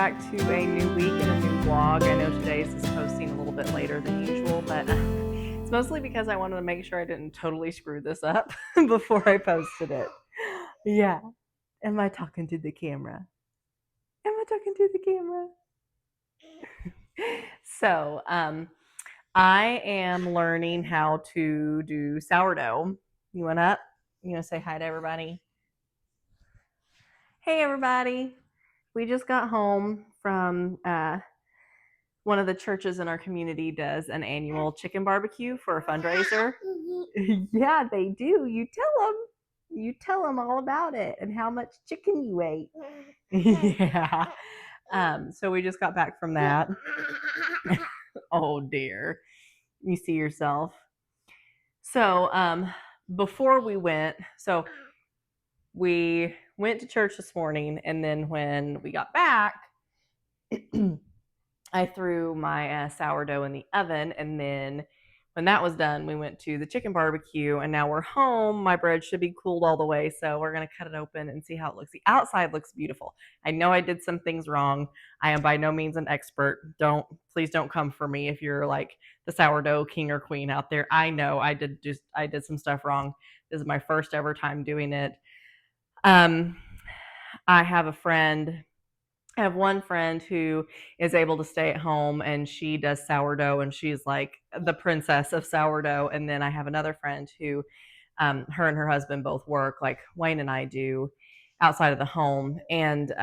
back to a new week and a new vlog. I know today's is posting a little bit later than usual, but it's mostly because I wanted to make sure I didn't totally screw this up before I posted it. Yeah. Am I talking to the camera? Am I talking to the camera? So, I am learning how to do sourdough. You want up? You want to say hi to everybody? Hey, everybody. We just got home from one of the churches in our community does an annual chicken barbecue for a fundraiser. Yeah, they do. You tell them all about it and how much chicken you ate. Yeah. So we just got back from that. Oh dear. You see yourself. So before we went, we went to church this morning, and then when we got back, I threw my sourdough in the oven, and then when that was done, we went to the chicken barbecue, and now we're home. My bread should be cooled all the way, so we're going to cut it open and see how it looks. The outside looks beautiful. I know I did some things wrong. I am by no means an expert. Please don't come for me if you're like the sourdough king or queen out there. I know I did some stuff wrong. This is my first ever time doing it. I have one friend who is able to stay at home, and she does sourdough, and she's like the princess of sourdough. And then I have another friend who, her and her husband both work like Wayne and I do outside of the home. And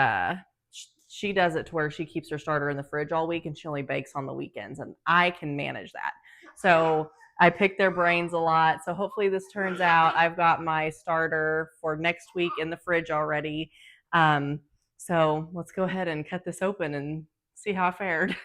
she does it to where she keeps her starter in the fridge all week and she only bakes on the weekends. And I can manage that. So I pick their brains a lot. So hopefully this turns out. I've got my starter for next week in the fridge already. So let's go ahead and cut this open and see how I fared.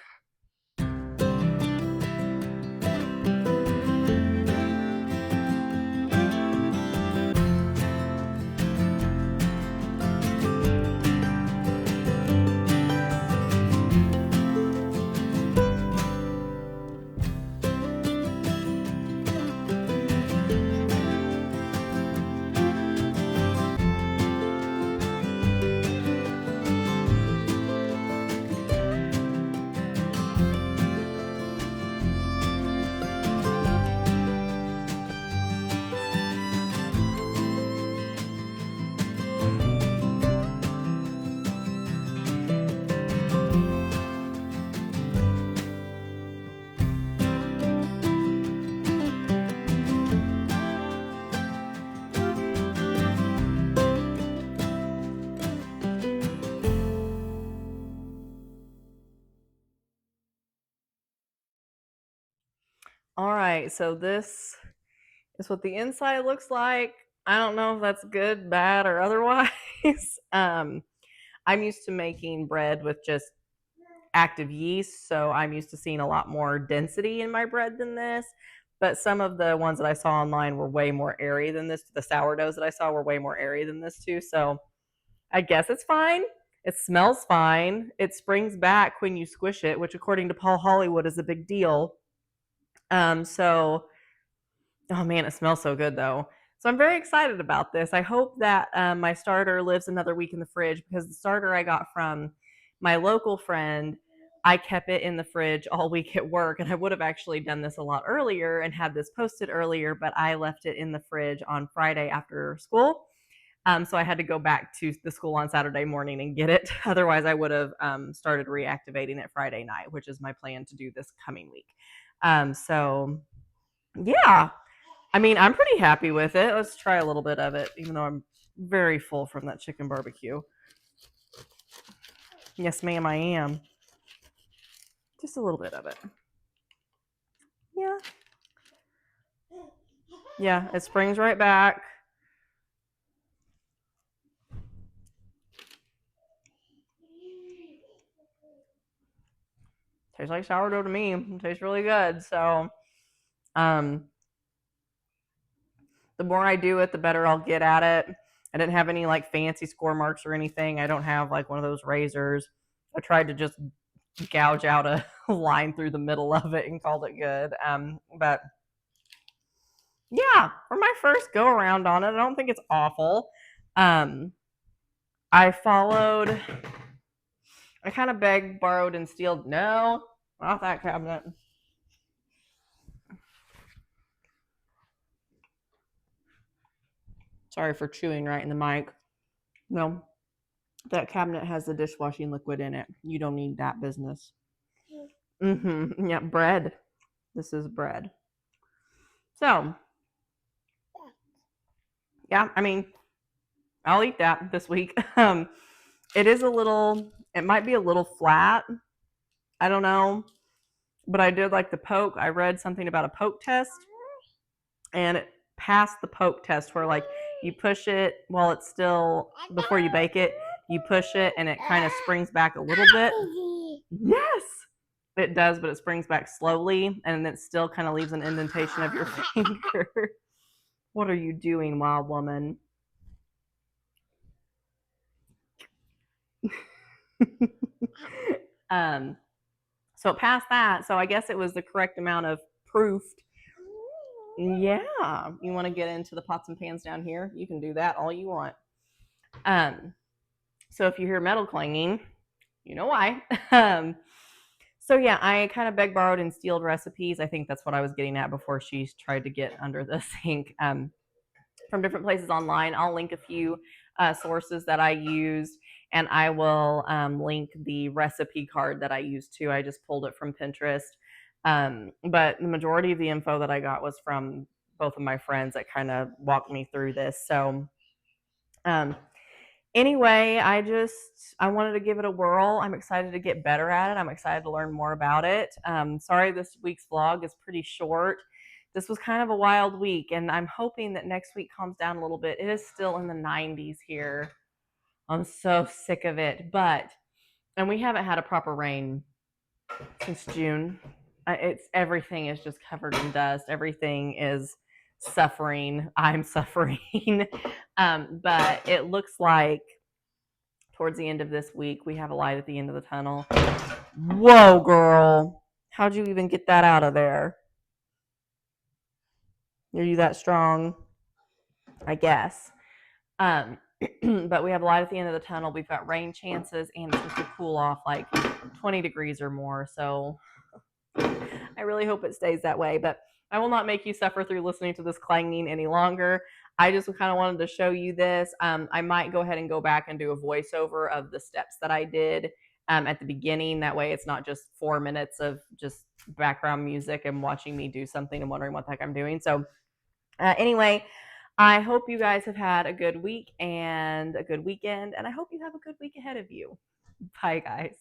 All right, so this is what the inside looks like. I don't know if that's good, bad, or otherwise. I'm used to making bread with just active yeast, so I'm used to seeing a lot more density in my bread than this. But some of the ones that I saw online were way more airy than this. The sourdoughs that I saw were way more airy than this too. So I guess it's fine. It smells fine. It springs back when you squish it, which according to Paul Hollywood is a big deal. So, oh man, it smells so good though. So I'm very excited about this. I hope that my starter lives another week in the fridge, because the starter I got from my local friend, I kept it in the fridge all week at work, and I would have actually done this a lot earlier and had this posted earlier, but I left it in the fridge on Friday after school. So I had to go back to the school on Saturday morning and get it. Otherwise, I would have started reactivating it Friday night, which is my plan to do this coming week. So yeah, I mean, I'm pretty happy with it. Let's try a little bit of it, even though I'm very full from that chicken barbecue. Yes, ma'am, I am. Just a little bit of it. Yeah. Yeah, it springs right back. Tastes like sourdough to me. It tastes really good. So, the more I do it, the better I'll get at it. I didn't have any like fancy score marks or anything. I don't have like one of those razors. I tried to just gouge out a line through the middle of it and called it good. But yeah, for my first go around on it, I don't think it's awful. I followed I kind of begged, borrowed, and stealed. No, not that cabinet. Sorry for chewing right in the mic. No, that cabinet has the dishwashing liquid in it. You don't need that business. Yeah, bread. This is bread. So, yeah, I mean, I'll eat that this week. It is a little, it might be a little flat. I don't know, but I did like the poke. I read something about a poke test, and it passed the poke test where like you push it while it's still, before you bake it, you push it and it kind of springs back a little bit. Yes, it does, but it springs back slowly, and it still kind of leaves an indentation of your finger. What are you doing, wild woman? So it passed that. So I guess it was the correct amount of proof. Yeah, you want to get into the pots and pans down here? You can do that all you want. So if you hear metal clanging, you know why. So yeah, I kind of begged, borrowed, and stealed recipes. I think that's what I was getting at before she tried to get under the sink. From different places online. I'll link a few sources that I used, and I will link the recipe card that I used too. I just pulled it from Pinterest. But the majority of the info that I got was from both of my friends that kind of walked me through this. So anyway, I wanted to give it a whirl. I'm excited to get better at it. I'm excited to learn more about it. Sorry this week's vlog is pretty short. This was kind of a wild week, and I'm hoping that next week calms down a little bit. It is still in the 90s here. I'm so sick of it. And we haven't had a proper rain since June. It's everything is just covered in dust. Everything is suffering. I'm suffering. But it looks like towards the end of this week, we have a light at the end of the tunnel. Whoa, girl. How'd you even get that out of there? Are you that strong? I guess. But we have a light at the end of the tunnel. We've got rain chances, and it's supposed to cool off like 20 degrees or more. So I really hope it stays that way. But I will not make you suffer through listening to this clanging any longer. I just kind of wanted to show you this. I might go ahead and go back and do a voiceover of the steps that I did at the beginning. That way it's not just 4 minutes of just background music and watching me do something and wondering what the heck I'm doing. So anyway, I hope you guys have had a good week and a good weekend, and I hope you have a good week ahead of you. Bye, guys.